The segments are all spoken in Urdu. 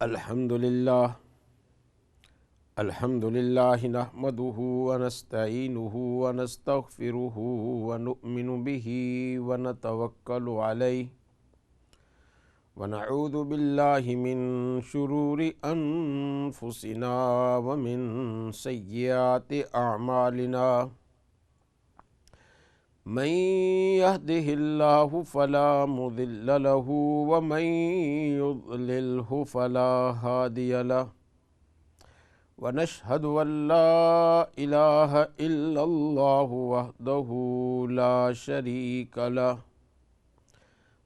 الحمد للہ نحمدہ ونستعینہ ونستغفرہ ونؤمن بہ ونتوکل علیہ ونعوذ باللہ من شرور انفسنا ومن سیئات اعمالنا من يهده الله فلا مضل له ومن يضلله فلا هادي له ونشهد أن لا إله إلا الله وحده لا شريك له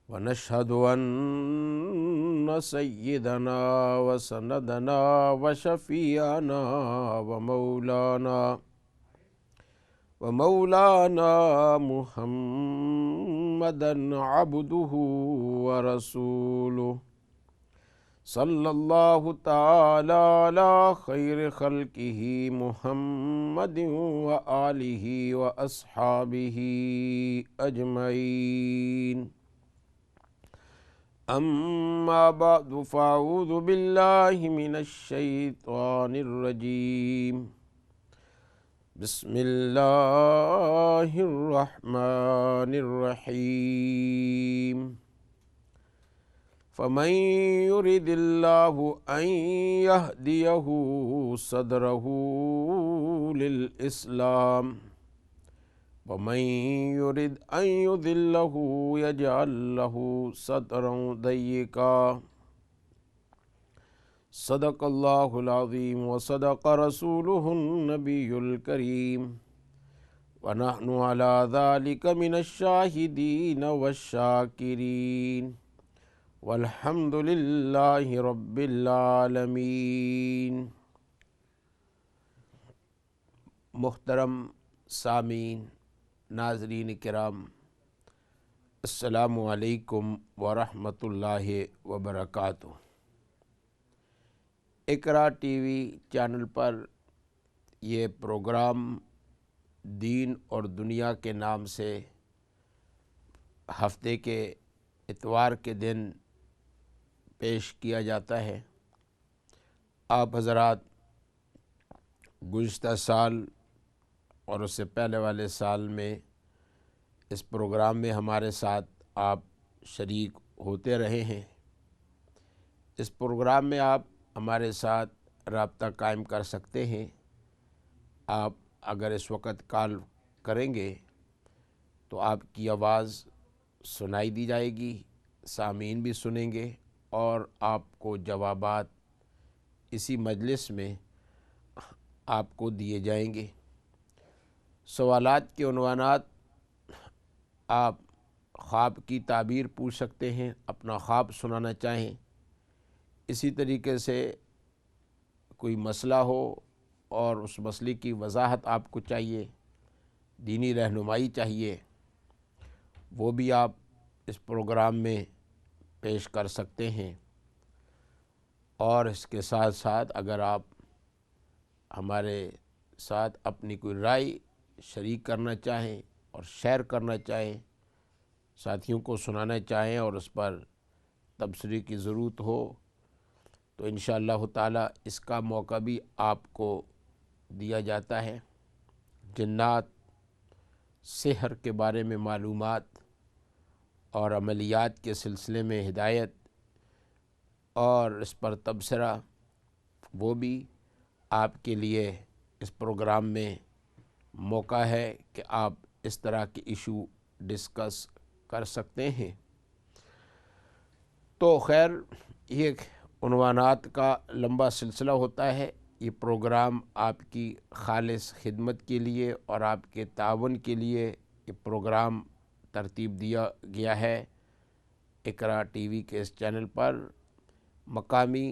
ونشهد أن سيدنا وسندنا وشفيعنا ومولانا محمدا عبده ورسوله صلی اللہ تعالی علی خیر خلقہ محمد وآلہ واصحابہ اجمعین اما بعد فاعوذ باللہ من الشیطان الرجیم بسم اللہ الرحمن الرحیم فمن يرد الله أن يهديه صدره للإسلام ومن يرد أن يضله يجعل له صدرا ضيقا صدق الله العظيم وصدق رسوله النبي الكريم ونحن على ذلك من الشاهدين والشاكرين والحمد للہ رب العالمین۔ محترم سامعین، ناظرین کرام، السلام علیکم ورحمۃ اللہ وبرکاتہ۔ اقرا ٹی وی چینل پر یہ پروگرام دین اور دنیا کے نام سے ہفتے کے اتوار کے دن پیش کیا جاتا ہے۔ آپ حضرات گزشتہ سال اور اس سے پہلے والے سال میں اس پروگرام میں ہمارے ساتھ آپ شریک ہوتے رہے ہیں۔ اس پروگرام میں آپ ہمارے ساتھ رابطہ قائم کر سکتے ہیں۔ آپ اگر اس وقت کال کریں گے تو آپ کی آواز سنائی دی جائے گی، سامعین بھی سنیں گے اور آپ کو جوابات اسی مجلس میں آپ کو دیے جائیں گے۔ سوالات کے عنوانات، آپ خواب کی تعبیر پوچھ سکتے ہیں، اپنا خواب سنانا چاہیں، اسی طریقے سے کوئی مسئلہ ہو اور اس مسئلے کی وضاحت آپ کو چاہیے، دینی رہنمائی چاہیے، وہ بھی آپ اس پروگرام میں پیش کر سکتے ہیں۔ اور اس کے ساتھ ساتھ اگر آپ ہمارے ساتھ اپنی کوئی رائے شریک کرنا چاہیں اور شیئر کرنا چاہیں، ساتھیوں کو سنانا چاہیں اور اس پر تبصرے کی ضرورت ہو تو انشاءاللہ تعالی اس کا موقع بھی آپ کو دیا جاتا ہے۔ جنات، سحر کے بارے میں معلومات اور عملیات کے سلسلے میں ہدایت اور اس پر تبصرہ، وہ بھی آپ کے لیے اس پروگرام میں موقع ہے کہ آپ اس طرح کے ایشو ڈسکس کر سکتے ہیں۔ تو خیر، یہ عنوانات کا لمبا سلسلہ ہوتا ہے۔ یہ پروگرام آپ کی خالص خدمت کے لیے اور آپ کے تعاون کے لیے یہ پروگرام ترتیب دیا گیا ہے۔ اقرا ٹی وی کے اس چینل پر مقامی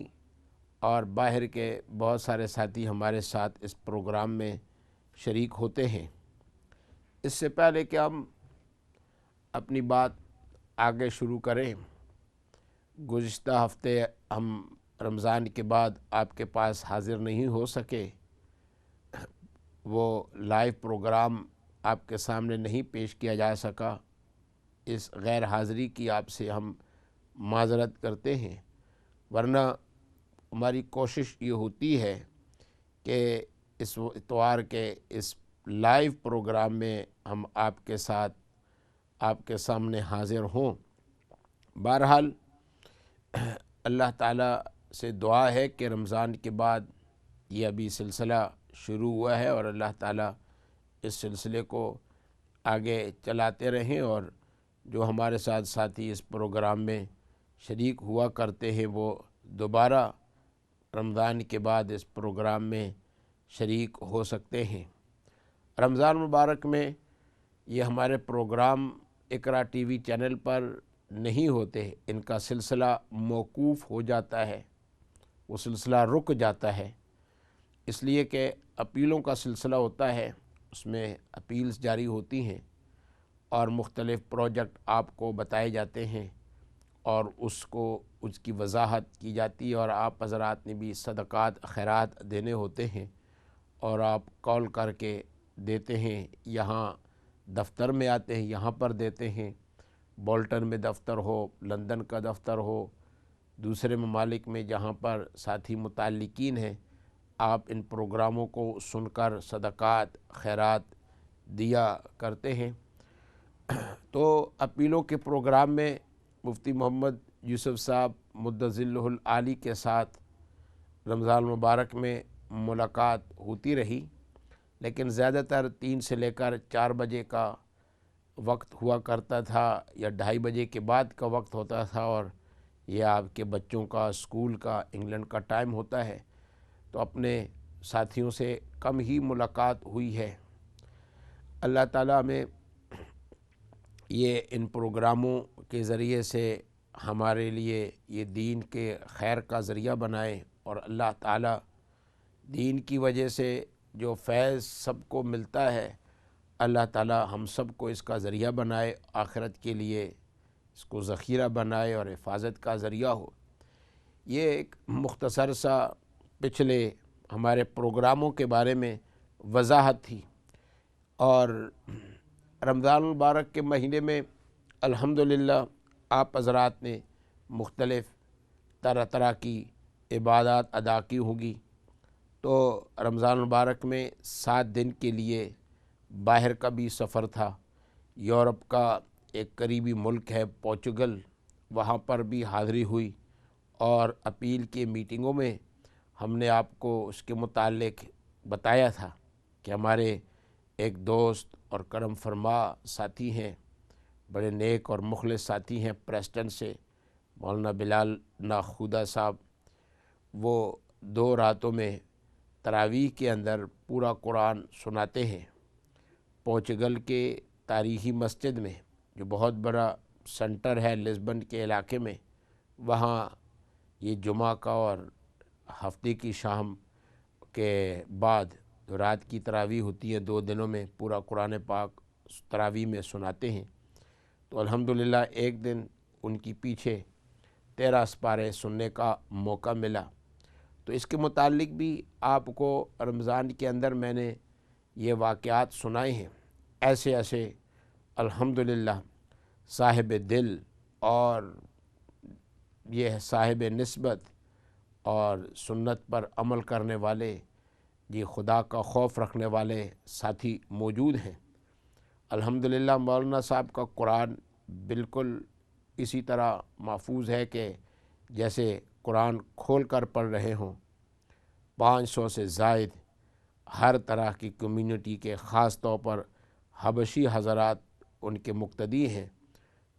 اور باہر کے بہت سارے ساتھی ہمارے ساتھ اس پروگرام میں شریک ہوتے ہیں۔ اس سے پہلے کہ ہم اپنی بات آگے شروع کریں، گزشتہ ہفتے ہم رمضان کے بعد آپ کے پاس حاضر نہیں ہو سکے، وہ لائیو پروگرام آپ کے سامنے نہیں پیش کیا جا سکا۔ اس غیر حاضری کی آپ سے ہم معذرت کرتے ہیں، ورنہ ہماری کوشش یہ ہوتی ہے کہ اس اتوار کے اس لائیو پروگرام میں ہم آپ کے ساتھ آپ کے سامنے حاضر ہوں۔ بہرحال اللہ تعالیٰ سے دعا ہے کہ رمضان کے بعد یہ ابھی سلسلہ شروع ہوا ہے اور اللہ تعالیٰ اس سلسلے کو آگے چلاتے رہیں، اور جو ہمارے ساتھ ساتھی اس پروگرام میں شریک ہوا کرتے ہیں وہ دوبارہ رمضان کے بعد اس پروگرام میں شریک ہو سکتے ہیں۔ رمضان مبارک میں یہ ہمارے پروگرام اقرا ٹی وی چینل پر نہیں ہوتے، ان کا سلسلہ موقوف ہو جاتا ہے، وہ سلسلہ رک جاتا ہے، اس لیے کہ اپیلوں کا سلسلہ ہوتا ہے، اس میں اپیلز جاری ہوتی ہیں اور مختلف پروجیکٹ آپ کو بتائے جاتے ہیں اور اس کی وضاحت کی جاتی ہے، اور آپ حضرات نے بھی صدقات خیرات دینے ہوتے ہیں اور آپ کال کر کے دیتے ہیں، یہاں دفتر میں آتے ہیں یہاں پر دیتے ہیں، بولٹن میں دفتر ہو، لندن کا دفتر ہو، دوسرے ممالک میں جہاں پر ساتھی متعلقین ہیں، آپ ان پروگراموں کو سن کر صدقات خیرات دیا کرتے ہیں۔ تو اپیلوں کے پروگرام میں مفتی محمد یوسف صاحب مدظلہ العالی کے ساتھ رمضان مبارک میں ملاقات ہوتی رہی، لیکن زیادہ تر 3 سے لے کر 4 بجے کا وقت ہوا کرتا تھا یا 2:30 بجے کے بعد کا وقت ہوتا تھا، اور یہ آپ کے بچوں کا اسکول کا انگلینڈ کا ٹائم ہوتا ہے، تو اپنے ساتھیوں سے کم ہی ملاقات ہوئی ہے۔ اللہ تعالیٰ ہمیں یہ ان پروگراموں کے ذریعے سے ہمارے لیے یہ دین کے خیر کا ذریعہ بنائے، اور اللہ تعالیٰ دین کی وجہ سے جو فیض سب کو ملتا ہے، اللہ تعالیٰ ہم سب کو اس کا ذریعہ بنائے، آخرت کے لیے اس کو ذخیرہ بنائے اور حفاظت کا ذریعہ ہو۔ یہ ایک مختصر سا پچھلے ہمارے پروگراموں کے بارے میں وضاحت تھی، اور رمضان المبارک کے مہینے میں الحمدللہ آپ حضرات نے مختلف طرح طرح کی عبادات ادا کی ہوگی۔ تو رمضان المبارک میں 7 دن کے لیے باہر کا بھی سفر تھا، یورپ کا ایک قریبی ملک ہے پورچگل، وہاں پر بھی حاضری ہوئی، اور اپیل کی میٹنگوں میں ہم نے آپ کو اس کے متعلق بتایا تھا کہ ہمارے ایک دوست اور کرم فرما ساتھی ہیں، بڑے نیک اور مخلص ساتھی ہیں پریسٹن سے، مولانا بلال ناخودہ صاحب، وہ 2 راتوں میں تراویح کے اندر پورا قرآن سناتے ہیں پورچگل کے تاریخی مسجد میں، جو بہت بڑا سنٹر ہے لسبن کے علاقے میں۔ وہاں یہ جمعہ کا اور ہفتے کی شام کے بعد رات کی تراویح ہوتی ہے، 2 دنوں میں پورا قرآن پاک تراویح میں سناتے ہیں۔ تو الحمدللہ ایک دن ان کی پیچھے 13 سپارے سننے کا موقع ملا۔ تو اس کے متعلق بھی آپ کو رمضان کے اندر میں نے یہ واقعات سنائے ہیں، ایسے ایسے الحمدللہ صاحب دل اور یہ صاحب نسبت اور سنت پر عمل کرنے والے، یہ خدا کا خوف رکھنے والے ساتھی موجود ہیں۔ الحمدللہ مولانا صاحب کا قرآن بالکل اسی طرح محفوظ ہے کہ جیسے قرآن کھول کر پڑھ رہے ہوں۔ 500 سے زائد ہر طرح کی کمیونٹی کے، خاص طور پر حبشی حضرات ان کے مقتدی ہیں۔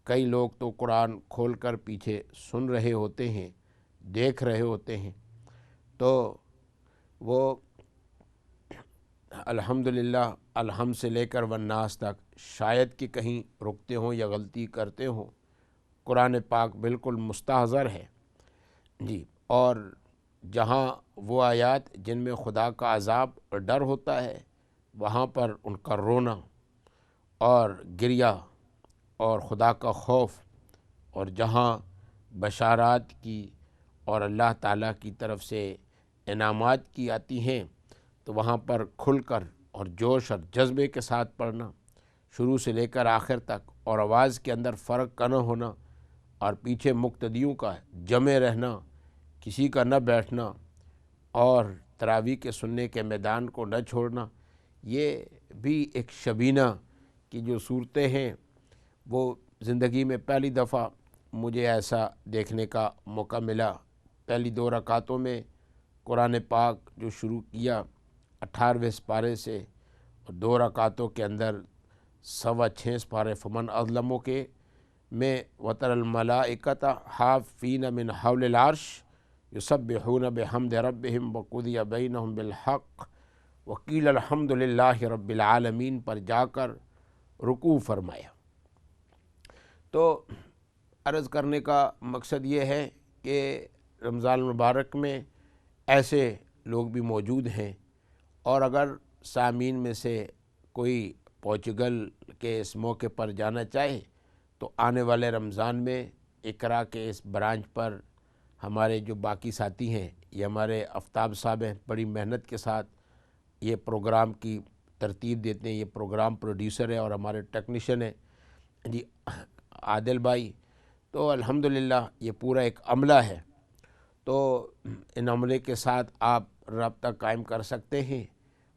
کئی لوگ تو قرآن کھول کر پیچھے سن رہے ہوتے ہیں، دیکھ رہے ہوتے ہیں۔ تو وہ الحمدللہ الحم سے لے کر والناس تک شاید کہ کہیں رکتے ہوں یا غلطی کرتے ہوں، قرآن پاک بالکل مستحضر ہے جی۔ اور جہاں وہ آیات جن میں خدا کا عذاب اور ڈر ہوتا ہے، وہاں پر ان کا رونا اور گریہ اور خدا کا خوف، اور جہاں بشارات کی اور اللہ تعالیٰ کی طرف سے انعامات کی آتی ہیں، تو وہاں پر کھل کر اور جوش اور جذبے کے ساتھ پڑھنا، شروع سے لے کر آخر تک، اور آواز کے اندر فرق کا نہ ہونا، اور پیچھے مقتدیوں کا جمع رہنا کسی کا نہ بیٹھنا اور تراویح کے سننے کے میدان کو نہ چھوڑنا، یہ بھی ایک شبینہ کی جو صورتیں ہیں وہ زندگی میں پہلی دفعہ مجھے ایسا دیکھنے کا موقع ملا۔ پہلی 2 رکعتوں میں قرآن پاک جو شروع کیا 18ویں سپارے سے، اور 2 رکعتوں کے اندر 6.25 سپارے فمن اظلموں کے میں وتر الملائکۃ حافین من حول العرش یسبحون بحمد ربہم وقضی بینہم بالحق وقیل الحمد للہ رب العالمین پر جا کر رکوع فرمایا۔ تو عرض کرنے کا مقصد یہ ہے کہ رمضان المبارک میں ایسے لوگ بھی موجود ہیں، اور اگر سامعین میں سے کوئی پورچگل کے اس موقع پر جانا چاہے تو آنے والے رمضان میں اقرا کے اس برانچ پر ہمارے جو باقی ساتھی ہیں، یہ ہمارے آفتاب صاحب ہیں، بڑی محنت کے ساتھ یہ پروگرام کی ترتیب دیتے ہیں، یہ پروگرام پروڈیوسر ہے، اور ہمارے ٹیکنیشین ہیں جی عادل بھائی۔ تو الحمدللہ یہ پورا ایک عملہ ہے، تو ان عملے کے ساتھ آپ رابطہ قائم کر سکتے ہیں۔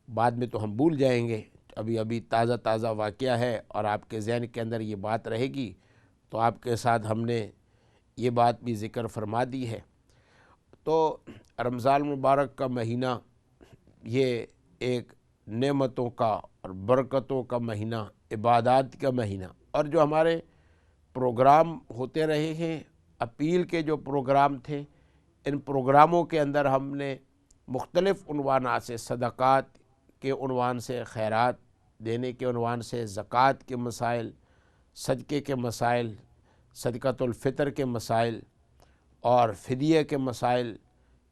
بعد میں تو ہم بھول جائیں گے، ابھی تازہ واقعہ ہے اور آپ کے ذہن کے اندر یہ بات رہے گی، تو آپ کے ساتھ ہم نے یہ بات بھی ذکر فرما دی ہے۔ تو رمضان مبارک کا مہینہ یہ ایک نعمتوں کا اور برکتوں کا مہینہ، عبادات کا مہینہ، اور جو ہمارے پروگرام ہوتے رہے ہیں، اپیل کے جو پروگرام تھے، ان پروگراموں کے اندر ہم نے مختلف عنوانات سے، صدقات کے عنوان سے، خیرات دینے کے عنوان سے، زکوٰۃ کے مسائل، صدقے کے مسائل، صدقۃ الفطر کے مسائل اور فدیہ کے مسائل،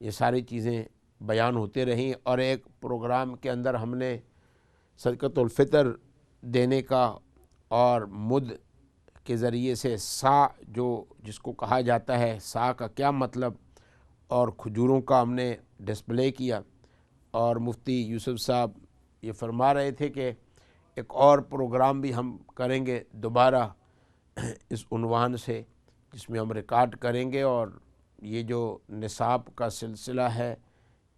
یہ ساری چیزیں بیان ہوتے رہیں۔ اور ایک پروگرام کے اندر ہم نے صدقۃ الفطر دینے کا اور مد کے ذریعے سے سا جس کو کہا جاتا ہے، سا کا کیا مطلب، اور کھجوروں کا ہم نے ڈسپلے کیا۔ اور مفتی یوسف صاحب یہ فرما رہے تھے کہ ایک اور پروگرام بھی ہم کریں گے دوبارہ اس عنوان سے، جس میں ہم ریکارڈ کریں گے، اور یہ جو نصاب کا سلسلہ ہے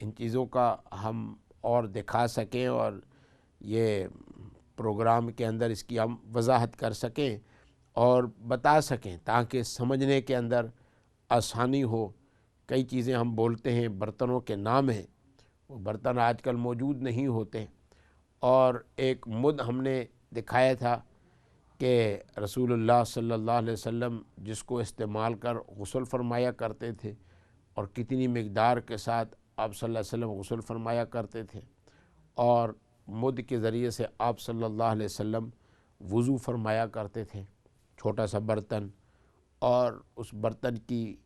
ان چیزوں کا ہم اور دکھا سکیں، اور یہ پروگرام کے اندر اس کی ہم وضاحت کر سکیں اور بتا سکیں، تاکہ سمجھنے کے اندر آسانی ہو۔ کئی چیزیں ہم بولتے ہیں، برتنوں کے نام ہیں، وہ برتن آج کل موجود نہیں ہوتے، اور ایک مد ہم نے دکھایا تھا کہ رسول اللہ صلی اللہ علیہ وسلم جس کو استعمال کر غسل فرمایا کرتے تھے، اور کتنی مقدار کے ساتھ آپ صلی اللہ علیہ وسلم غسل فرمایا کرتے تھے، اور مد کے ذریعے سے آپ صلی اللہ علیہ وسلم وضو فرمایا کرتے تھے، چھوٹا سا برتن، اور اس برتن کی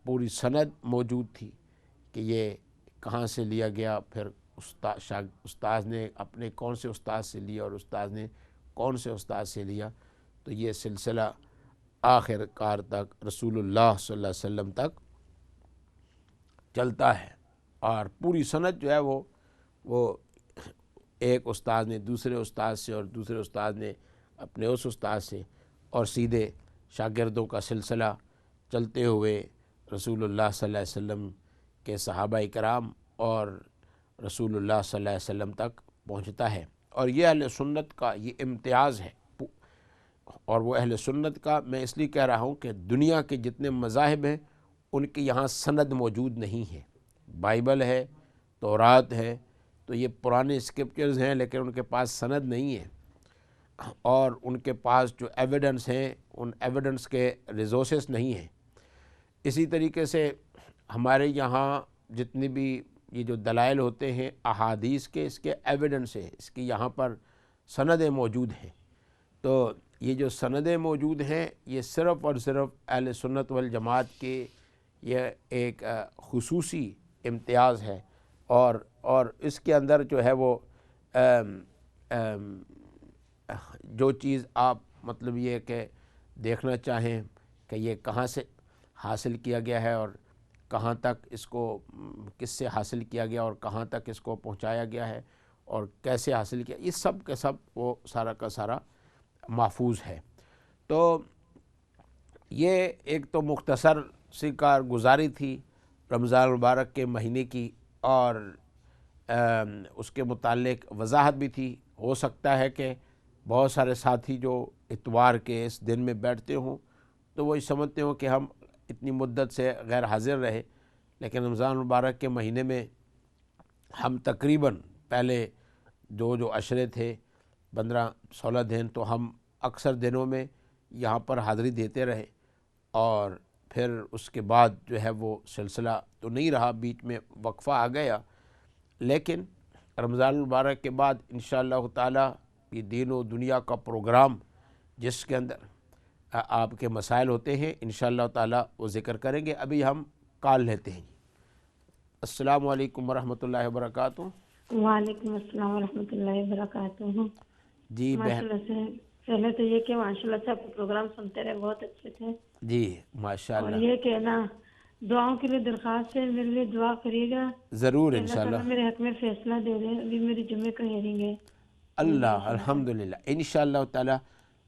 پوری سند موجود تھی کہ یہ کہاں سے لیا گیا، پھر استاذ نے اپنے کون سے استاذ سے لیا اور استاذ نے کون سے استاذ سے لیا۔ تو یہ سلسلہ آخر کار تک رسول اللہ صلی اللہ علیہ وسلم تک چلتا ہے، اور پوری سند جو ہے وہ ایک استاذ نے دوسرے استاذ سے، اور دوسرے استاذ نے اپنے اس استاذ سے، اور سیدھے شاگردوں کا سلسلہ چلتے ہوئے رسول اللہ صلی اللہ علیہ وسلم کے صحابہ اکرام اور رسول اللہ صلی اللہ علیہ وسلم تک پہنچتا ہے۔ اور یہ اہل سنت کا یہ امتیاز ہے، اور وہ اہل سنت کا میں اس لیے کہہ رہا ہوں کہ دنیا کے جتنے مذاہب ہیں ان کے یہاں سند موجود نہیں ہے۔ بائبل ہے، تورات ہے، تو یہ پرانے اسکرپچرز ہیں، لیکن ان کے پاس سند نہیں ہے، اور ان کے پاس جو ایویڈنس ہیں ان ایویڈنس کے ریسورسز نہیں ہیں۔ اسی طریقے سے ہمارے یہاں جتنی بھی یہ جو دلائل ہوتے ہیں احادیث کے، اس کے ایویڈنس ہے، اس کی یہاں پر سندیں موجود ہیں۔ تو یہ جو سندیں موجود ہیں یہ صرف اور صرف اہل سنت والجماعت کے یہ ایک خصوصی امتیاز ہے، اور اس کے اندر جو ہے وہ جو چیز آپ مطلب یہ کہ دیکھنا چاہیں کہ یہ کہاں سے حاصل کیا گیا ہے، اور کہاں تک اس کو کس سے حاصل کیا گیا، اور کہاں تک اس کو پہنچایا گیا ہے، اور کیسے حاصل کیا، یہ سب کے سب وہ سارا کا سارا محفوظ ہے۔ تو یہ ایک تو مختصر سی کار گزاری تھی رمضان المبارک کے مہینے کی، اور اس کے متعلق وضاحت بھی تھی۔ ہو سکتا ہے کہ بہت سارے ساتھی جو اتوار کے اس دن میں بیٹھتے ہوں تو وہ سمجھتے ہوں کہ ہم اتنی مدت سے غیر حاضر رہے، لیکن رمضان المبارک کے مہینے میں ہم تقریباً پہلے جو عشرے تھے 15-16 دن تو ہم اکثر دنوں میں یہاں پر حاضری دیتے رہے، اور پھر اس کے بعد جو ہے وہ سلسلہ تو نہیں رہا، بیچ میں وقفہ آ گیا، لیکن رمضان المبارک کے بعد انشاءاللہ تعالی یہ دین و دنیا کا پروگرام جس کے اندر آپ کے مسائل ہوتے ہیں انشاءاللہ تعالی وہ ذکر کریں گے۔ ابھی ہم کال لیتے ہیں۔ السلام علیکم ورحمۃ اللہ وبرکاتہ۔ وعلیکم السلام ورحمۃ اللہ وبرکاتہ۔ جی ماشاء اللہ سے پہلے تو یہ کہ ماشاء اللہ سے آپ کے پروگرام سنتے رہے، بہت اچھے تھے۔ جی ماشاء اور اللہ، یہ کہ نا دعاؤں کے لیے درخواست ہے، میرے لیے دعا کریے گا ضرور کہ اللہ انشاءاللہ۔ تعالیٰ میرے حق میں فیصلہ دے دے۔ ابھی میری جمعے کا ہیئرنگ ہے، اللہ الحمدللہ انشاءاللہ تعالی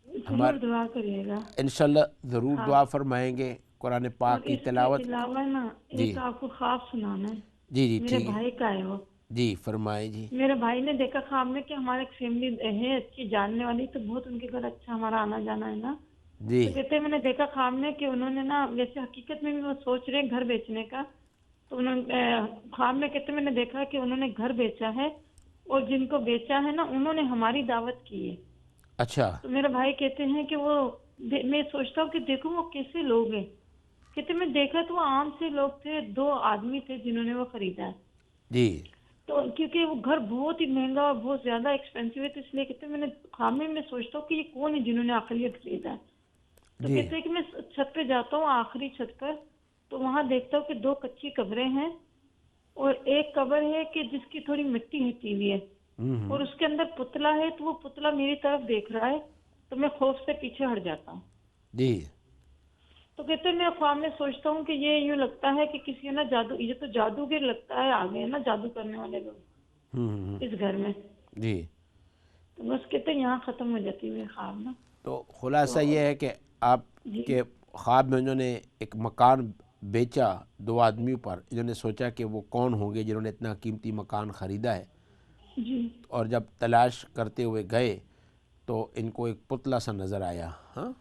ضرور دعا کریے گا۔ انشاءاللہ ضرور دعا فرمائیں گے۔ قرآن اور پاک کی اس کے تلاوت۔ علاوہ نا جی ایک آپ کو خواب سنانا ہے، جی جی میرے ٹھیک ہے، بھائی کا ہے وہ۔ جی فرمائیں جی۔ میرے بھائی نے دیکھا خواب میں کہ ہمارے ایک فیملی ہے اچھی جاننے والی، تو بہت ان کے گھر اچھا ہمارا آنا جانا ہے نا، جی تو کہتے ہیں میں نے دیکھا خواب میں کہ انہوں نے نا، ویسے حقیقت میں بھی وہ سوچ رہے ہیں گھر بیچنے کا، تو انہوں نے خواب میں کہتے میں نے دیکھا کہ انہوں نے گھر بیچا ہے، اور جن کو بیچا ہے نا انہوں نے ہماری دعوت کی ہے۔ اچھا تو میرے بھائی کہتے ہیں کہ وہ میں سوچتا ہوں کہ دیکھو وہ کیسے لوگ ہیں، کہتے میں دیکھا تو وہ عام سے لوگ تھے، 2 آدمی تھے جنہوں نے وہ خریدا ہے، جی تو کیونکہ وہ گھر بہت ہی مہنگا اور بہت زیادہ ایکسپینسو ہے، تو اس لیے کہتے میں نے خواب میں سوچتا ہوں کہ یہ کون ہے جنہوں نے آخر یہ خریدا ہے۔ تو جی کہتے ہیں کہ میں چھت پہ جاتا ہوں، آخری چھت پر، تو وہاں دیکھتا ہوں کہ 2 کچی قبریں ہیں، اور ایک قبر ہے کہ جس کی تھوڑی مٹی ہٹی ہوئی ہے، اور اس کے اندر پتلا ہے، تو وہ پتلا میری طرف دیکھ رہا ہے، تو میں خوف سے پیچھے ہٹ جاتا ہوں۔ جی تو کہتے ہیں میں خواب میں سوچتا ہوں کہ یہ یوں لگتا ہے کہ کسی نا جادو، یہ تو جادوگر لگتا ہے، آگے نا جادو کرنے والے لوگ اس گھر میں۔ جی تو بس کہتے ہیں یہاں ختم ہو جاتی ہے خواب نا۔ تو خلاصہ یہ ہے کہ آپ جی کے خواب میں انہوں نے ایک مکان بیچا 2 آدمیوں پر، انہوں نے سوچا کہ وہ کون ہوں گے جنہوں نے اتنا قیمتی مکان خریدا ہے، جی اور جب تلاش کرتے ہوئے گئے تو ان کو ایک پتلا سا نظر آیا۔ ہاں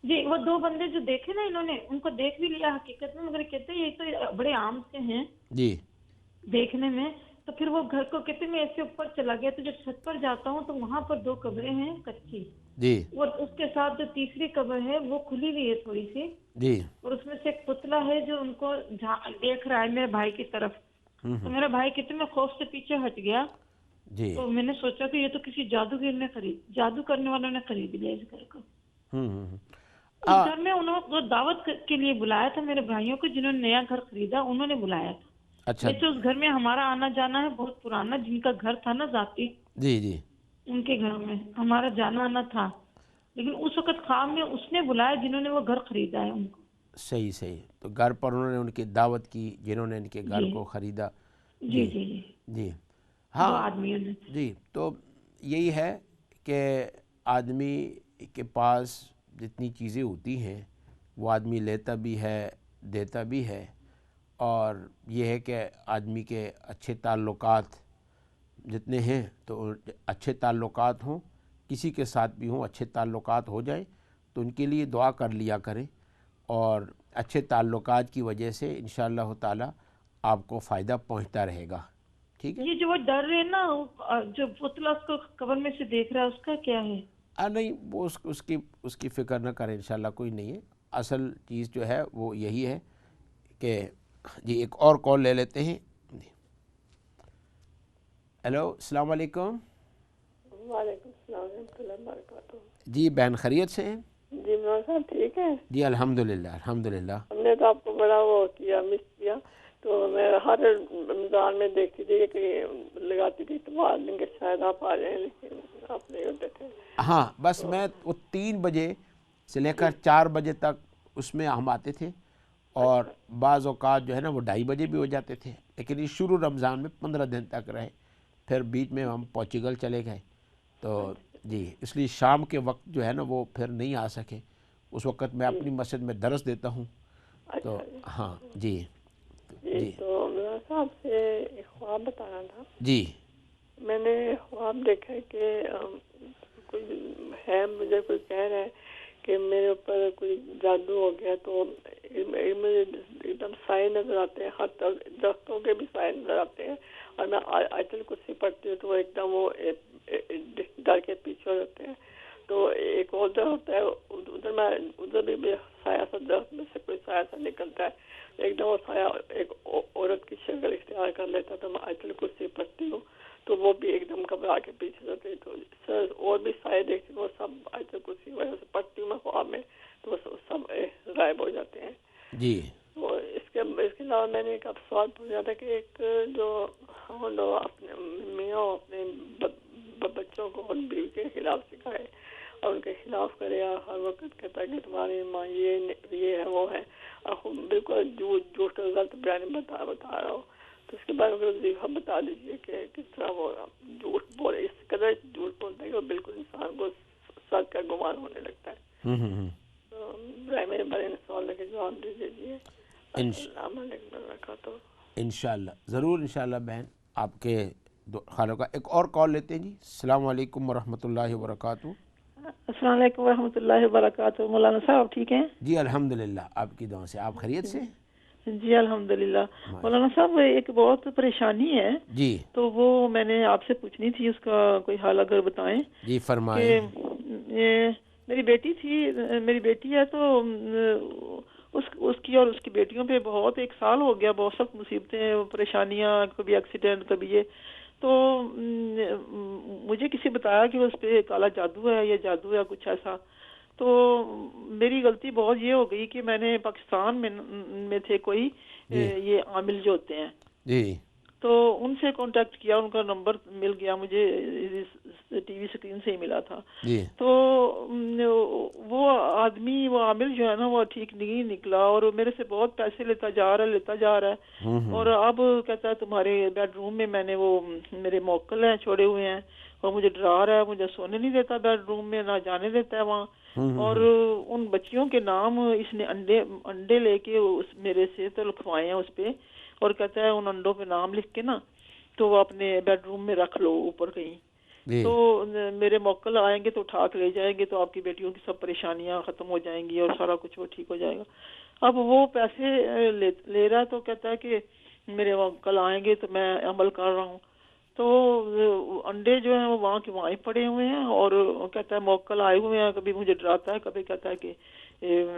جی، وہ 2 بندے جو دیکھے نا انہوں نے ان کو دیکھ بھی لیا حقیقت میں، مگر کہتے ہیں یہ تو بڑے عام سے ہیں جی دیکھنے میں۔ تو پھر وہ گھر کو کہتے میں ایسے اوپر چلا گیا، تو جب چھت پر جاتا ہوں تو وہاں پر 2 قبریں ہیں کچی، جی اور اس کے ساتھ جو تیسری قبر ہے وہ کھلی ہوئی ہے تھوڑی سی، جی اور اس میں سے ایک پتلا ہے جو ان کو دیکھ رہا ہے میرے بھائی کی طرف۔ تو میرا بھائی کہتے میں خوف سے پیچھے ہٹ گیا، جی تو میں نے سوچا کہ یہ تو کسی جادوگر نے جادو کرنے والوں نے خرید لیا اس گھر کو۔ اس گھر میں انہوں نے دعوت کے لیے بلایا تھا میرے بھائیوں کو، جنہوں نے نیا گھر خریدا انہوں نے بلایا تھا۔ اچھا ویسے اس گھر میں ہمارا آنا جانا ہے بہت پرانا، جن کا گھر تھا نا ذاتی، جی جی ان کے گھروں میں ہمارا جانا آنا تھا، لیکن اس وقت خواب میں اس نے بلایا جنہوں نے وہ گھر خریدا ہے ان کو۔ صحیح صحیح، تو گھر پر انہوں نے ان کی دعوت کی جنہوں نے ان کے گھر جی کو خریدا۔ جی جی جی، جی 2 ہاں آدمیوں نے۔ جی، تو یہی ہے کہ آدمی کے پاس جتنی چیزیں ہوتی ہیں وہ آدمی لیتا بھی ہے دیتا بھی ہے، اور یہ ہے کہ آدمی کے اچھے تعلقات جتنے ہیں تو اچھے تعلقات ہوں، کسی کے ساتھ بھی ہوں اچھے تعلقات ہو جائیں تو ان کے لیے دعا کر لیا کریں، اور اچھے تعلقات کی وجہ سے انشاءاللہ تعالی آپ کو فائدہ پہنچتا رہے گا۔ ٹھیک ہے؟ یہ جو وہ ڈر رہے نا، جو پتلا اس کو قبر میں سے دیکھ رہا ہے، اس کا کیا ہے؟ نہیں، وہ اس کی فکر نہ کریں، انشاءاللہ کوئی نہیں ہے۔ اصل چیز جو ہے وہ یہی ہے کہ جی ایک اور کال لے لیتے ہیں۔ ہیلو السلام علیکم۔ وعلیکم السلام ورحمۃ اللہ وبرکاتہ۔ جی بہن خیریت سے ہیں؟ جی مولانا صاحب ٹھیک ہے؟ جی الحمدللہ الحمدللہ۔ ہم نے تو آپ کو بڑا وہ کیا، مس کیا، تو میں ہر رمضان میں دیکھتی تھی کہ لگاتی تھی تو آدمی کے شاید آپ آ جائیں، لیکن آپ نہیں ہوتے تھے۔ ہاں بس میں وہ 3 بجے سے لے کر 4 بجے تک اس میں ہم آتے تھے، اور بعض اوقات جو ہے نا وہ 2:30 بجے بھی ہو جاتے تھے، لیکن یہ شروع رمضان میں 15 دن تک رہے، پھر بیچ میں ہم پورچگل چلے گئے، تو جی اس لیے شام کے وقت جو ہے نا وہ پھر نہیں آ سکے۔ اس وقت میں اپنی مسجد میں درس دیتا ہوں، تو ہاں جی جی تو میرا صاحب سے ایک خواب بتانا تھا. جی میں نے خواب دیکھا کہ کوئی ہے، مجھے کوئی کہہ رہا ہے کہ میرے اوپر کوئی جادو ہو گیا. تو مجھے ایک دم سائے نظر آتے ہیں، ہر طرف درختوں کے بھی سائے نظر آتے ہیں، اور میں آیت الکرسی پڑھتی ہوں تو وہ ایک دم وہ ڈر کے پیچھے ہو جاتے ہیں. تو ایک اور درخت ہوتا ہے ادھر بھی سایہ سا درخت میں سے کوئی سایہ سا نکلتا ہے، ایک دم وہ سایہ ایک عورت کی شکل اختیار کر لیتا ہے. تو میں آیت الکرسی پڑھتی ہوں تو وہ بھی ایک دم گھبرا کے پیچھے جاتے ہیں. تو سر اور بھی سائے دیکھتی ہوں، وہ سب آیت الکرسی وجہ سے پڑھتی ہوں میں خواب میں، تو وہ سب غائب ہو جاتے ہیں. جی تو اس کے علاوہ میں نے ایک اب سوال پوچھا تھا کہ ایک جو ہم لوگ اپنے میاں اپنے بچوں کو ان بیوی کے خلاف سکھائے اور ان کے خلاف کرے، ہر وقت کہتا ہے کہ تمہاری ماں یہ ہے وہ ہے، اور بالکل جھوٹ غلط بیان بتا رہا ہو. تو اس کے بارے میں وظیفہ بتا دیجیے کہ کس طرح وہ جھوٹ بولے، اس قدر جھوٹ بولتا ہے کہ وہ بالکل انسان کو سچ کا گمان ہونے لگتا ہے. تو میرے بارے میں سوال لے کے جواب دے دیجیے. السلام علیکم ورحمۃ اللہ. انشاءاللہ ضرور، انشاءاللہ بہن آپ کے خالوں کا ایک اور کال لیتے ہیں. جی السلام علیکم ورحمۃ اللہ وبرکاتہ. السلام علیکم ورحمۃ اللہ وبرکاتہ. مولانا صاحب ٹھیک ہیں؟ جی الحمدللہ، آپ کی دعا سے. آپ خیریت سے؟ جی الحمدللہ. مولانا صاحب ایک بہت پریشانی ہے، جی تو وہ میں نے آپ سے پوچھنی تھی، اس کا کوئی حل اگر بتائیں. جی فرمائیں. کہ میری بیٹی تھی، میری بیٹی ہے، تو اس کی اور اس کی بیٹیوں پہ بہت ایک سال ہو گیا بہت سخت مصیبتیں پریشانیاں، کبھی ایکسیڈنٹ کبھی یہ. تو مجھے کسی بتایا کہ اس پہ کالا جادو ہے یا جادو ہے کچھ ایسا. تو میری غلطی بہت یہ ہو گئی کہ میں نے پاکستان میں تھے کوئی یہ عامل جو ہوتے ہیں، جی تو ان سے کانٹیکٹ کیا، ان کا نمبر مل گیا مجھے، ٹی وی اسکرین سے ہی ملا تھا. جی تو وہ آدمی وہ عامل جو ہے نا وہ ٹھیک نہیں نکلا، اور میرے سے بہت پیسے لیتا جا رہا ہے. اور اب کہتا ہے تمہارے بیڈ روم میں نے وہ میرے موکل ہیں چھوڑے ہوئے ہیں، اور مجھے ڈرا رہا ہے، مجھے سونے نہیں دیتا بیڈ روم میں، نہ جانے دیتا ہے وہاں. اور ان بچیوں کے نام اس نے انڈے لے کے میرے سے تو لکھوائے ہیں اس پہ، اور کہتا ہے ان انڈوں پہ نام لکھ کے نا تو وہ اپنے بیڈ روم میں رکھ لو اوپر کہیں. تو میرے موکل آئیں گے تو اٹھا کے لے جائیں گے، تو آپ کی بیٹیوں کی سب پریشانیاں ختم ہو جائیں گی اور سارا کچھ وہ ٹھیک ہو جائے گا. اب وہ پیسے لے رہا ہے، تو کہتا ہے کہ میرے موکل آئیں گے تو میں عمل کر رہا ہوں. تو انڈے جو ہیں وہ وہاں کے وہاں ہی پڑے ہوئے ہیں، اور کہتا ہے موکل آئے ہوئے ہیں، کبھی مجھے ڈراتا ہے، کبھی کہتا ہے کہ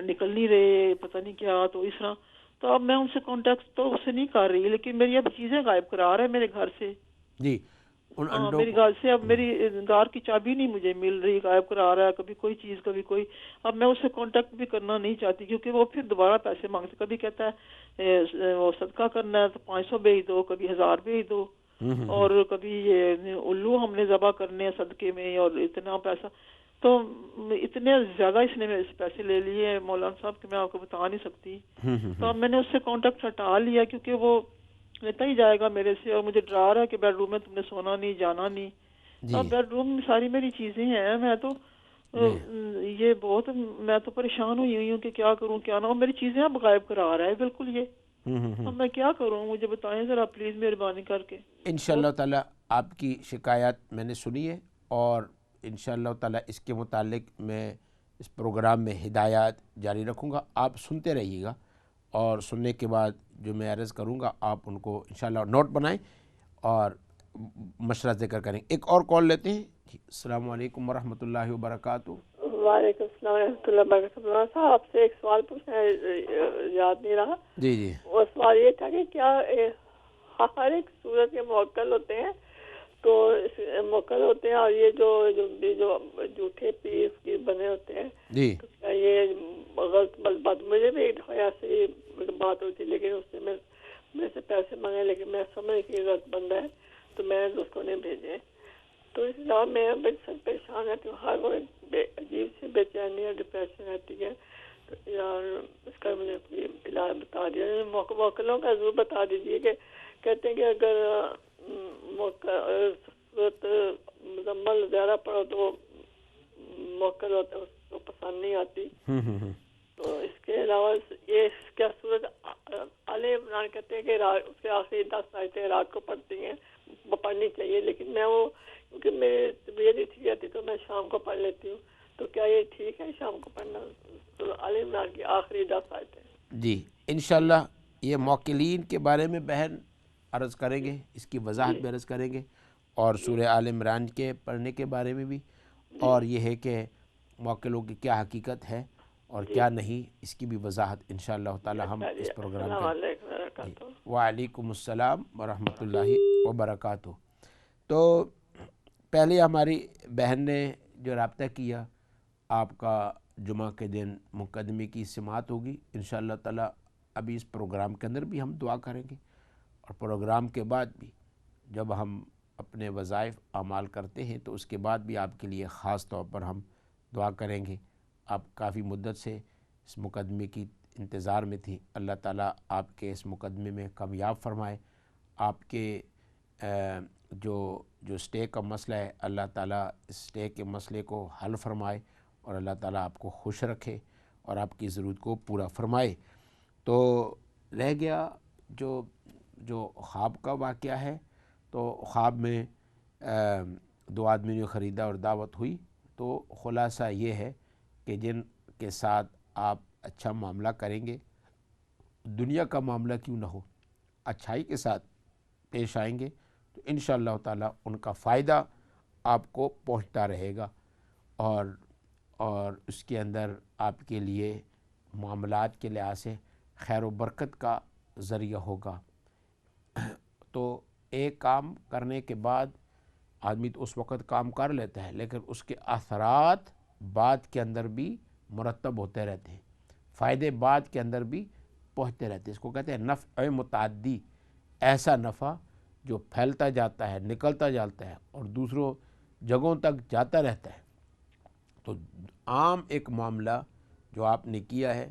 نکل نہیں رہے پتہ نہیں کیا. تو اس طرح تو اب میں ان سے کانٹیکٹ تو اس سے نہیں کر رہی، لیکن میری اب چیزیں غائب کرا رہا ہے میرے گھر سے. جی ان انڈوں میری گھر سے اب میری گھر کی چابی نہیں مجھے مل رہی، غائب کرا رہا ہے، کبھی کوئی چیز کبھی کوئی. اب میں اس سے کانٹیکٹ بھی کرنا نہیں چاہتی، کیونکہ وہ پھر دوبارہ پیسے مانگتے، کبھی کہتا ہے وہ صدقہ کرنا ہے تو 500 بھیج دو، کبھی 1000 بھیج دو، اور کبھی یہ الو ہم نے ذبح کرنے ہیں صدقے میں اور اتنا پیسہ. تو اتنے زیادہ اس نے میرے سے پیسے لے لیے مولانا صاحب کہ میں آپ کو بتا نہیں سکتی. تو اب میں نے اس سے کانٹیکٹ ہٹا لیا، کیونکہ وہ لیتا ہی جائے گا میرے سے، اور مجھے ڈرا رہا ہے کہ بیڈ روم میں تم نے سونا نہیں، جانا نہیں. اب بیڈ روم میں ساری میری چیزیں ہیں، میں تو یہ بہت میں تو پریشان ہوئی ہوں کہ کیا کروں کیا نہ. میری چیزیں اب غائب کرا رہا ہے بالکل یہ. اب میں کیا کروں، مجھے بتائیں ذرا پلیز مہربانی کر کے. انشاءاللہ تعالی آپ کی شکایت میں نے سنی ہے، اور انشاءاللہ تعالی اس کے متعلق میں اس پروگرام میں ہدایات جاری رکھوں گا. آپ سنتے رہیے گا، اور سننے کے بعد جو میں عرض کروں گا آپ ان کو انشاءاللہ نوٹ بنائیں اور مشورہ ذکر کریں. ایک اور کال لیتے ہیں. السلام علیکم ورحمۃ اللہ وبرکاتہ. وعلیکم السلام ورحمۃ اللہ وبرکاتہ. صاحب آپ سے ایک سوال پوچھنا ہے، یاد نہیں رہا. جی جی وہ سوال یہ تھا کہ کیا ہر ایک صورت کے موکل ہوتے ہیں، تو موکل ہوتے ہیں، اور یہ جو جھوٹے پیر بنے ہوتے ہیں، جی تو یہ غلط بات. مجھے بھی ایک ایسی بات ہوئی تھی، لیکن اس نے میرے سے پیسے مانگے، لیکن میں سمجھ کہ غلط بندہ ہے تو میں نے اس کو نہیں بھیجے. تو اس لیے میں پریشان رہتی ہوں، ہر وقت عجیب سی بے چینی اور ڈپریشن رہتی ہے. تو یار اس کا مجھے علاج بتا دیا. موکلوں کا ضرور بتا دیجیے کہ کہتے ہیں کہ اگر صورت مزمل زیادہ پڑھو تو موکل ہوتا ہے، اس کو پسند نہیں آتی. تو اس کے علاوہ یہ کیا صورت آل عمران کہتے ہیں کہ اس کے آخری 10 آیتیں رات کو پڑھتی ہیں، وہ پڑھنی چاہیے، لیکن میں وہ کیونکہ میری طبیعت نہیں ٹھیک رہتی تو میں شام کو پڑھ لیتی ہوں، تو کیا یہ ٹھیک ہے شام کو پڑھنا آل عمران کی آخری 10 آیتیں؟ جی انشاءاللہ یہ موکلین کے بارے میں بہن عرض کریں گے، اس کی وضاحت بھی عرض کریں گے، اور سورہ آل عمران کے پڑھنے کے بارے میں بھی، اور یہ ہے کہ موکلوں کی کیا حقیقت ہے اور کیا نہیں، اس کی بھی وضاحت انشاءاللہ تعالی ہم اس پروگرام السلام کے علیکم ورحمۃ اللہ۔ وعلیکم السلام ورحمۃ اللہ وبرکاتہ۔ تو پہلے ہماری بہن نے جو رابطہ کیا، آپ کا جمعہ کے دن مقدمے کی سماعت ہوگی انشاءاللہ تعالی۔ ابھی اس پروگرام کے اندر بھی ہم دعا کریں گے، اور پروگرام کے بعد بھی جب ہم اپنے وظائف اعمال کرتے ہیں تو اس کے بعد بھی آپ کے لیے خاص طور پر ہم دعا کریں گے۔ آپ کافی مدت سے اس مقدمے کی انتظار میں تھی، اللہ تعالیٰ آپ کے اس مقدمے میں کامیاب فرمائے، آپ کے جو سٹے کا مسئلہ ہے اللہ تعالیٰ اس سٹے کے مسئلے کو حل فرمائے، اور اللہ تعالیٰ آپ کو خوش رکھے اور آپ کی ضرورت کو پورا فرمائے۔ تو رہ گیا جو خواب کا واقعہ ہے، تو خواب میں 2 آدمی نے خریدا اور دعوت ہوئی، تو خلاصہ یہ ہے کہ جن کے ساتھ آپ اچھا معاملہ کریں گے، دنیا کا معاملہ کیوں نہ ہو، اچھائی کے ساتھ پیش آئیں گے تو انشاءاللہ تعالیٰ ان کا فائدہ آپ کو پہنچتا رہے گا، اور اس کے اندر آپ کے لیے معاملات کے لحاظ سے خیر و برکت کا ذریعہ ہوگا۔ تو ایک کام کرنے کے بعد آدمی تو اس وقت کام کر لیتا ہے، لیکن اس کے اثرات بعد کے اندر بھی مرتب ہوتے رہتے ہیں، فائدے بعد کے اندر بھی پہنچتے رہتے ہیں۔ اس کو کہتے ہیں نفع متعدی، ایسا نفع جو پھیلتا جاتا ہے، نکلتا جاتا ہے اور دوسروں جگہوں تک جاتا رہتا ہے۔ تو عام ایک معاملہ جو آپ نے کیا ہے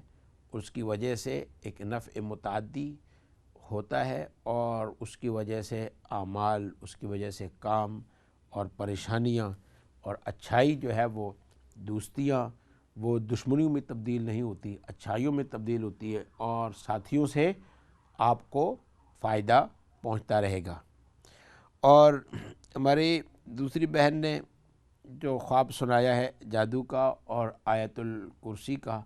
اس کی وجہ سے ایک نفع متعدی ہوتا ہے، اور اس کی وجہ سے اعمال، اس کی وجہ سے کام اور پریشانیاں اور اچھائی جو ہے وہ دوستیاں وہ دشمنیوں میں تبدیل نہیں ہوتی، اچھائیوں میں تبدیل ہوتی ہے، اور ساتھیوں سے آپ کو فائدہ پہنچتا رہے گا۔ اور ہماری دوسری بہن نے جو خواب سنایا ہے جادو کا اور آیت الکرسی کا،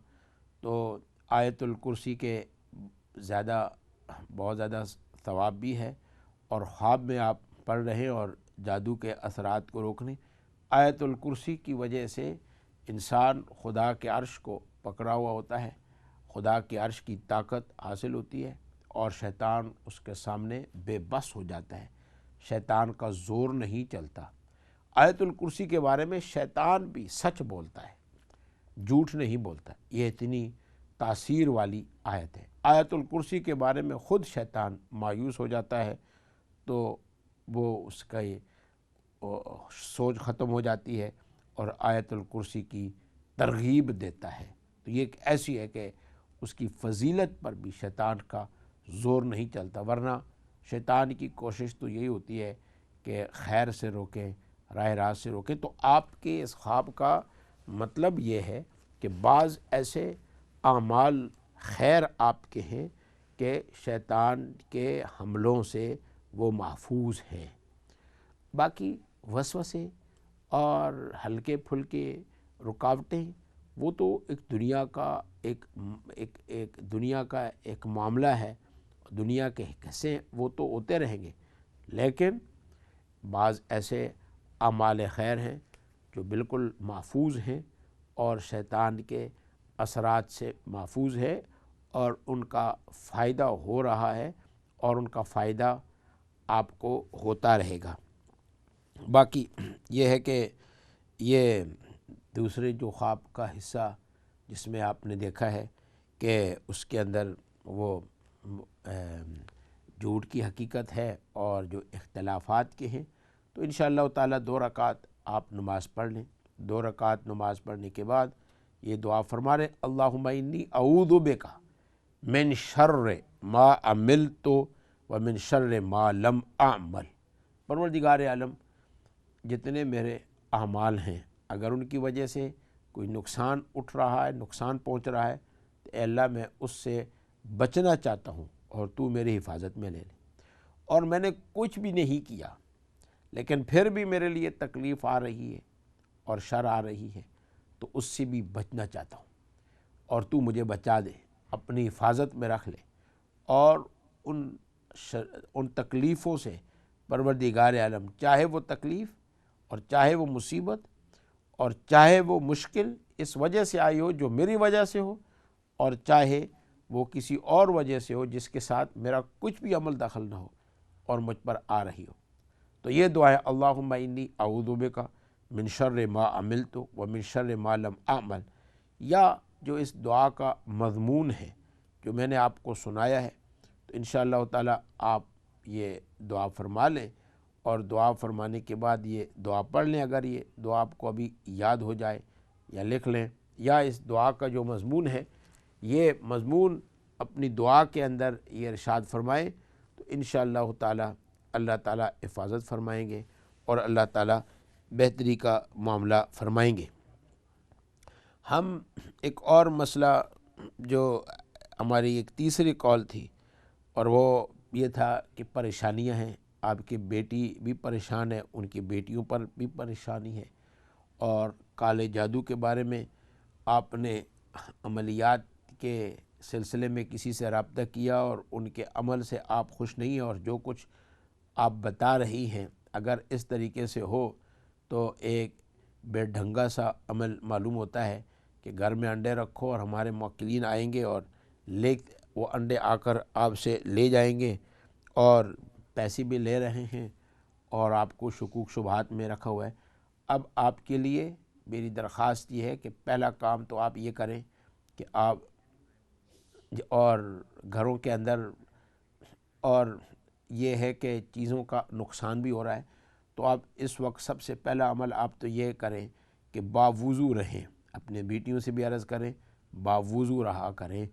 تو آیت الکرسی کے بہت زیادہ ثواب بھی ہے، اور خواب میں آپ پڑھ رہے ہیں اور جادو کے اثرات کو روکنے۔ آیت الکرسی کی وجہ سے انسان خدا کے عرش کو پکڑا ہوا ہوتا ہے، خدا کے عرش کی طاقت حاصل ہوتی ہے، اور شیطان اس کے سامنے بے بس ہو جاتا ہے، شیطان کا زور نہیں چلتا۔ آیت الکرسی کے بارے میں شیطان بھی سچ بولتا ہے، جھوٹ نہیں بولتا، یہ اتنی تاثیر والی آیت ہے۔ آیت الکرسی کے بارے میں خود شیطان مایوس ہو جاتا ہے تو وہ اس کا سوچ ختم ہو جاتی ہے اور آیت الکرسی کی ترغیب دیتا ہے۔ تو یہ ایک ایسی ہے کہ اس کی فضیلت پر بھی شیطان کا زور نہیں چلتا، ورنہ شیطان کی کوشش تو یہی ہوتی ہے کہ خیر سے روکیں، راہ راست سے روکیں۔ تو آپ کے اس خواب کا مطلب یہ ہے کہ بعض ایسے اعمال خیر آپ کے ہیں کہ شیطان کے حملوں سے وہ محفوظ ہیں، باقی وسوسے اور ہلکے پھلکے رکاوٹیں وہ تو ایک دنیا کا ایک معاملہ ہے، دنیا کے حصے وہ تو ہوتے رہیں گے، لیکن بعض ایسے اعمال خیر ہیں جو بالکل محفوظ ہیں اور شیطان کے اثرات سے محفوظ ہے، اور ان کا فائدہ ہو رہا ہے اور ان کا فائدہ آپ کو ہوتا رہے گا۔ باقی یہ ہے کہ یہ دوسرے جو خواب کا حصہ جس میں آپ نے دیکھا ہے کہ اس کے اندر وہ جھوٹ کی حقیقت ہے اور جو اختلافات کے ہیں، تو انشاءاللہ تعالیٰ 2 رکعت آپ نماز پڑھ لیں۔ 2 رکعت نماز پڑھنے کے بعد یہ دعا فرما رہے اللہم انی اعوذ بک من شر ما عملت ومن شر ما لم اعمل۔ پروردگار عالم، جتنے میرے اعمال ہیں اگر ان کی وجہ سے کوئی نقصان اٹھ رہا ہے، نقصان پہنچ رہا ہے، تو اے اللہ میں اس سے بچنا چاہتا ہوں اور تو میری حفاظت میں لے لے، اور میں نے کچھ بھی نہیں کیا لیکن پھر بھی میرے لیے تکلیف آ رہی ہے اور شر آ رہی ہے، تو اس سے بھی بچنا چاہتا ہوں، اور تو مجھے بچا دے، اپنی حفاظت میں رکھ لے، اور ان تکلیفوں سے پروردگار عالم، چاہے وہ تکلیف اور چاہے وہ مصیبت اور چاہے وہ مشکل اس وجہ سے آئی ہو جو میری وجہ سے ہو، اور چاہے وہ کسی اور وجہ سے ہو جس کے ساتھ میرا کچھ بھی عمل دخل نہ ہو اور مجھ پر آ رہی ہو، تو یہ دعا ہے اللہم انی اعوذ بک من شر ما عملت و من شر ما لم اعمل، یا جو اس دعا کا مضمون ہے جو میں نے آپ کو سنایا ہے، تو انشاءاللہ تعالی آپ یہ دعا فرما لیں، اور دعا فرمانے کے بعد یہ دعا پڑھ لیں، اگر یہ دعا آپ کو ابھی یاد ہو جائے یا لکھ لیں، یا اس دعا کا جو مضمون ہے یہ مضمون اپنی دعا کے اندر یہ ارشاد فرمائیں، تو انشاءاللہ تعالی اللہ تعالی حفاظت فرمائیں گے اور اللہ تعالی بہتری کا معاملہ فرمائیں گے۔ ہم ایک اور مسئلہ جو ہماری ایک تیسری کال تھی، اور وہ یہ تھا کہ پریشانیاں ہیں، آپ کی بیٹی بھی پریشان ہے، ان کی بیٹیوں پر بھی پریشانی ہے، اور کالے جادو کے بارے میں آپ نے عملیات کے سلسلے میں کسی سے رابطہ کیا اور ان کے عمل سے آپ خوش نہیں ہیں، اور جو کچھ آپ بتا رہی ہیں اگر اس طریقے سے ہو تو ایک بے ڈھنگا سا عمل معلوم ہوتا ہے کہ گھر میں انڈے رکھو اور ہمارے موکلین آئیں گے اور وہ انڈے آ کر آپ سے لے جائیں گے اور پیسے بھی لے رہے ہیں اور آپ کو شکوک شبہات میں رکھا ہوا ہے۔ اب آپ کے لیے میری درخواست یہ ہے کہ پہلا کام تو آپ یہ کریں کہ آپ اور گھروں کے اندر، اور یہ ہے کہ چیزوں کا نقصان بھی ہو رہا ہے، تو آپ اس وقت سب سے پہلا عمل آپ تو یہ کریں کہ باوضو رہیں، اپنے بیٹیوں سے بھی عرض کریں باوضو رہا کریں،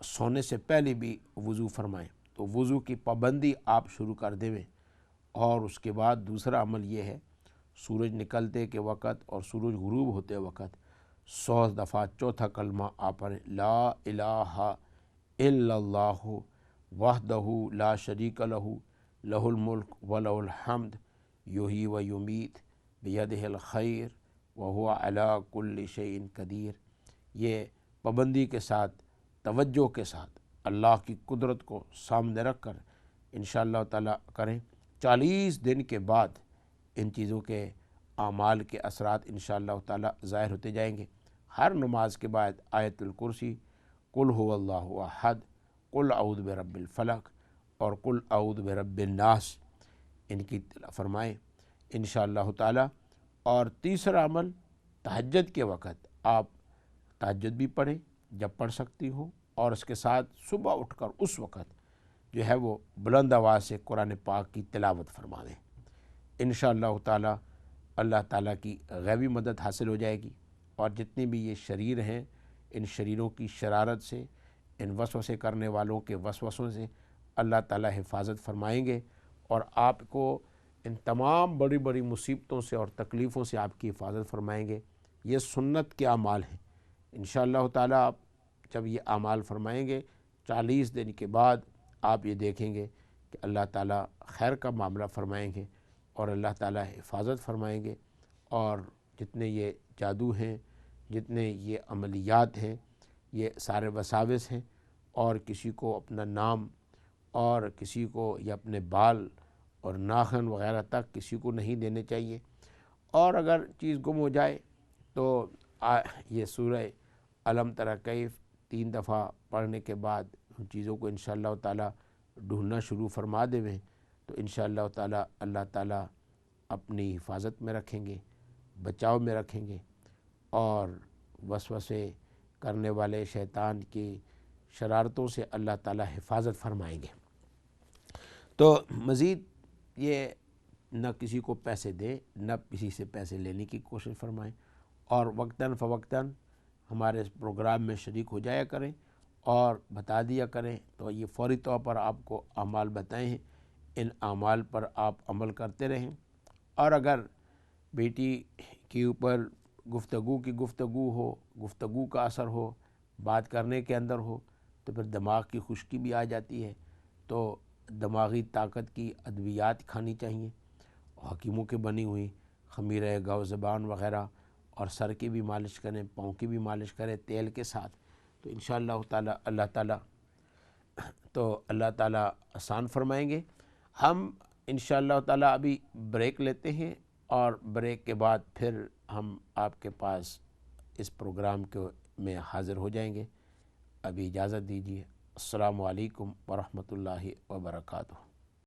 سونے سے پہلے بھی وضو فرمائیں، تو وضو کی پابندی آپ شروع کر دیں۔ اور اس کے بعد دوسرا عمل یہ ہے، سورج نکلتے کے وقت اور سورج غروب ہوتے وقت 100 دفعہ چوتھا کلمہ آپ پڑھیں، لا الہ الا اللہ وحدہ لا شریک لہ لہ الملک ولہ الحمد یحیی و یمیت بیدہ الخیر وہو علی کل شیء قدیر۔ یہ پابندی کے ساتھ، توجہ کے ساتھ اللہ کی قدرت کو سامنے رکھ کر انشاءاللہ تعالیٰ کریں۔ 40 دن کے بعد ان چیزوں کے اعمال کے اثرات انشاءاللہ تعالیٰ ظاہر ہوتے جائیں گے۔ ہر نماز کے بعد آیت الکرسی، قل هو اللہ احد، قل اعوذ برب الفلق اور قل اعوذ برب الناس، ان کی فرمائیں انشاءاللہ تعالیٰ۔ اور تیسرا عمل، تہجد کے وقت آپ تہجد بھی پڑھیں جب پڑھ سکتی ہوں، اور اس کے ساتھ صبح اٹھ کر اس وقت جو ہے وہ بلند آواز سے قرآن پاک کی تلاوت فرما دیں، انشاءاللہ تعالیٰ اللہ تعالیٰ کی غیبی مدد حاصل ہو جائے گی، اور جتنے بھی یہ شریر ہیں ان شریروں کی شرارت سے، ان وسوسے کرنے والوں کے وسوسوں سے اللہ تعالیٰ حفاظت فرمائیں گے، اور آپ کو ان تمام بڑی بڑی مصیبتوں سے اور تکلیفوں سے آپ کی حفاظت فرمائیں گے۔ یہ سنت کے اعمال ہیں، انشاءاللہ تعالیٰ آپ جب یہ اعمال فرمائیں گے 40 دن کے بعد آپ یہ دیکھیں گے کہ اللہ تعالیٰ خیر کا معاملہ فرمائیں گے اور اللہ تعالیٰ حفاظت فرمائیں گے، اور جتنے یہ جادو ہیں، جتنے یہ عملیات ہیں، یہ سارے وساوس ہیں، اور کسی کو اپنا نام اور کسی کو یا اپنے بال اور ناخن وغیرہ تک کسی کو نہیں دینے چاہیے، اور اگر چیز گم ہو جائے تو یہ سورہ الم تری کیف 3 دفعہ پڑھنے کے بعد ان چیزوں کو انشاءاللہ تعالیٰ ڈھونڈنا شروع فرما دیں، تو انشاءاللہ تعالیٰ اللہ تعالیٰ اپنی حفاظت میں رکھیں گے، بچاؤ میں رکھیں گے، اور وسوسے کرنے والے شیطان کی شرارتوں سے اللہ تعالیٰ حفاظت فرمائیں گے۔ تو مزید یہ نہ کسی کو پیسے دیں، نہ کسی سے پیسے لینے کی کوشش فرمائیں، اور وقتاً فوقتاً ہمارے اس پروگرام میں شریک ہو جایا کریں اور بتا دیا کریں، تو یہ فوری طور پر آپ کو اعمال بتائے ہیں، ان اعمال پر آپ عمل کرتے رہیں، اور اگر بیٹی کے اوپر گفتگو کی گفتگو ہو، گفتگو کا اثر ہو، بات کرنے کے اندر ہو تو پھر دماغ کی خشکی بھی آ جاتی ہے، تو دماغی طاقت کی ادویات کھانی چاہیے، حکیموں کی بنی ہوئی خمیرہ گاؤ زبان وغیرہ، اور سر کی بھی مالش کریں، پاؤں کی بھی مالش کریں تیل کے ساتھ، تو انشاءاللہ تعالیٰ اللہ تعالیٰ آسان فرمائیں گے۔ ہم انشاءاللہ تعالیٰ ابھی بریک لیتے ہیں، اور بریک کے بعد پھر ہم آپ کے پاس اس پروگرام میں حاضر ہو جائیں گے۔ ابھی اجازت دیجیے۔ السلام علیکم ورحمۃ اللہ وبرکاتہ۔